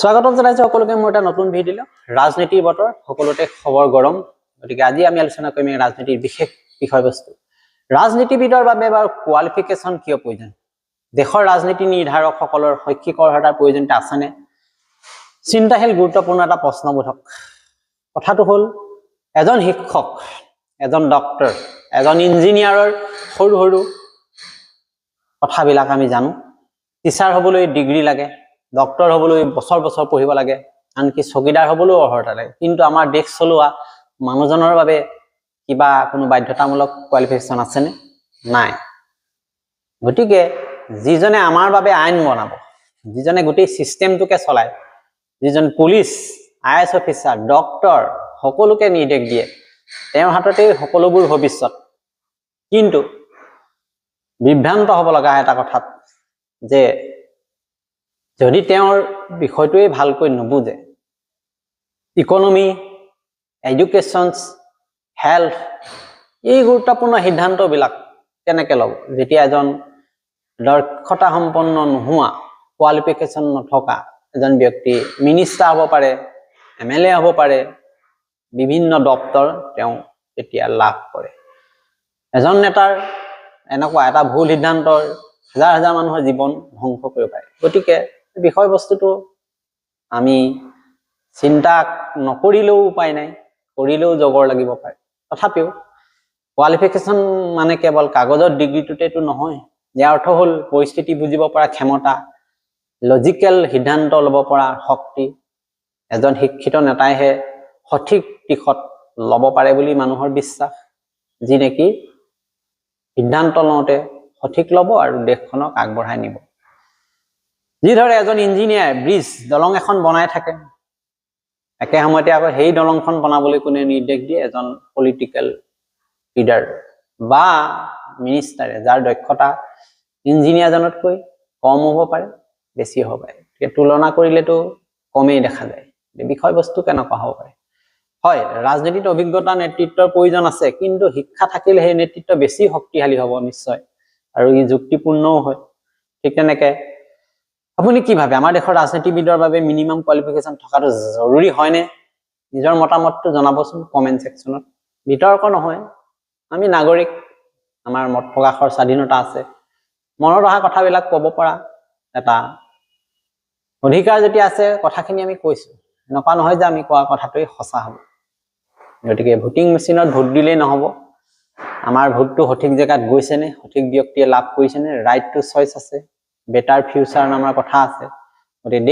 স্বাগতম জনাইছো সকলোকে মোৰ এটা নতুন ভিডিঅ ৰাজনীতিৰ বতৰ সকলোতে খবৰ গৰম গতিকে আজি আমি আলোচনা কৰিম ৰাজনীতিৰ বিশেষ বিষয়বস্তু ৰাজনীতিবিদৰ বাবে বা কোৱালিফিকেশন কিয় প্ৰয়োজন দেশৰ ৰাজনীতি নিৰ্ধাৰক সকলৰ শৈক্ষিক অৰ্হতাৰ প্ৰয়োজনীয়তা আছেনে চিন্তাশীল গুৰুত্বপূৰ্ণ এটা প্ৰশ্নবোধক কথাটো হ'ল এজন শিক্ষক এজন ডক্টৰ এজন ইঞ্জিনিয়াৰৰ সৰু সৰু কথাবিলাক আমি জানো টিচাৰ হ'বলৈ ডিগ্ৰী লাগে ডক্টৰ হ'বলৈ বছৰ বছৰ পঢ়িব লাগে আনকি চকীদাৰ হ'বলৈ অৰ্হতা লাগে কিন্তু আমাৰ দেশ চলোৱা মানুহজনৰ বাবে কিবা কোনো বাধ্যতামূলক কোৱালিফিকেশন আছেনে নাই গতিকে যিজনে আমাৰ বাবে আইন বনাব যিজনে গোটেই সিস্টেমটোকে চলায় যিজন পুলিচ আইএছ অফিচাৰ ডক্টৰ সকলোকে নিৰ্দেশ দিয়ে তেওঁৰ হাততে সকলোবোৰ ভৱিষ্যত কিন্তু বিভ্ৰান্ত হ'ব লগা এটা কথাত যে যদি তেওঁৰ বিষয়টোৱে ভালকৈ নুবুজে ইকোনমি এডুকেশনস হেলথ এই গুৰুত্বপূৰ্ণ সিদ্ধান্তবিলাক কেনেকৈ ল'ব যেতিয়া এজন দক্ষতা সম্পন্ন নোহোৱা কোৱালিফিকেশন নথকা এজন ব্যক্তি মিনিষ্টাৰ হ'ব পাৰে এমএলএ হ'ব পাৰে বিভিন্ন দপ্তৰ তেওঁ এতিয়া লাভ কৰে এজন নেতাৰ এনেকুৱা এটা ভুল সিদ্ধান্তৰ হাজাৰ হাজাৰ মানুহৰ জীৱন ধ্বংস কৰিব পাৰে গতিকে বিষয়বস্তুটো আমি চিন্তা নকৰিলেও উপায় নাই কৰিলেও জগৰ লাগিব পাৰে তথাপিও কোৱালিফিকেশন মানে কেৱল কাগজৰ ডিগ্ৰীটোতেটো নহয় ইয়াৰ অৰ্থ হ'ল পৰিস্থিতি বুজিব পৰা ক্ষমতা লজিকেল সিদ্ধান্ত ল'ব পৰা শক্তি এজন শিক্ষিত নেতাইহে সঠিক দিশত ল'ব পাৰে বুলি মানুহৰ বিশ্বাস যি নেকি সিদ্ধান্ত লওঁতে সঠিক ল'ব আৰু দেশখনক আগবঢ়াই নিব যিদৰে এজন ইঞ্জিনিয়াৰ ব্ৰিজ দলং এখন বনাই থাকে একে সময়তে আকৌ সেই দলংখন বনাবলৈ কোনে নিৰ্দেশ দিয়ে এজন পলিটিক্যাল লিডাৰ বা মিনিষ্টাৰে যাৰ দক্ষতা ইঞ্জিনিয়াৰজনতকৈ কম হ'ব পাৰে বেছি হ'ব পাৰে তুলনা কৰিলেতো কমেই দেখা যায় বিষয়বস্তু কেনেকুৱা হ'ব পাৰে হয় ৰাজনীতিত অভিজ্ঞতা নেতৃত্বৰ প্ৰয়োজন আছে কিন্তু শিক্ষা থাকিলে সেই নেতৃত্ব বেছি শক্তিশালী হ'ব নিশ্চয় আৰু ই যুক্তিপূৰ্ণও হয় ঠিক তেনেকৈ আপুনি কি ভাবে আমাৰ দেশৰ ৰাজনীতিবিদৰ বাবে মিনিমাম কোৱালিফিকেশন থকাটো জৰুৰী হয়নে নিজৰ মতামতটো জনাবচোন কমেন্ট সেকশনত বিতৰ্ক নহয় আমি নাগৰিক আমাৰ মত প্ৰকাশৰ স্বাধীনতা আছে মনত অহা কথাবিলাক ক'ব পৰা এটা অধিকাৰ যেতিয়া আছে কথাখিনি আমি কৈছো এনেকুৱা নহয় যে আমি কোৱা কথাটোই সঁচা হ'ব গতিকে ভোটিং মেচিনত ভোট দিলেই নহ'ব আমাৰ ভোটটো সঠিক জেগাত গৈছেনে সঠিক ব্যক্তিয়ে লাভ কৰিছেনে ৰাইট টু চইচ আছে বেটাৰ ফিউচাৰ নামৰ কথা আছে গতিকে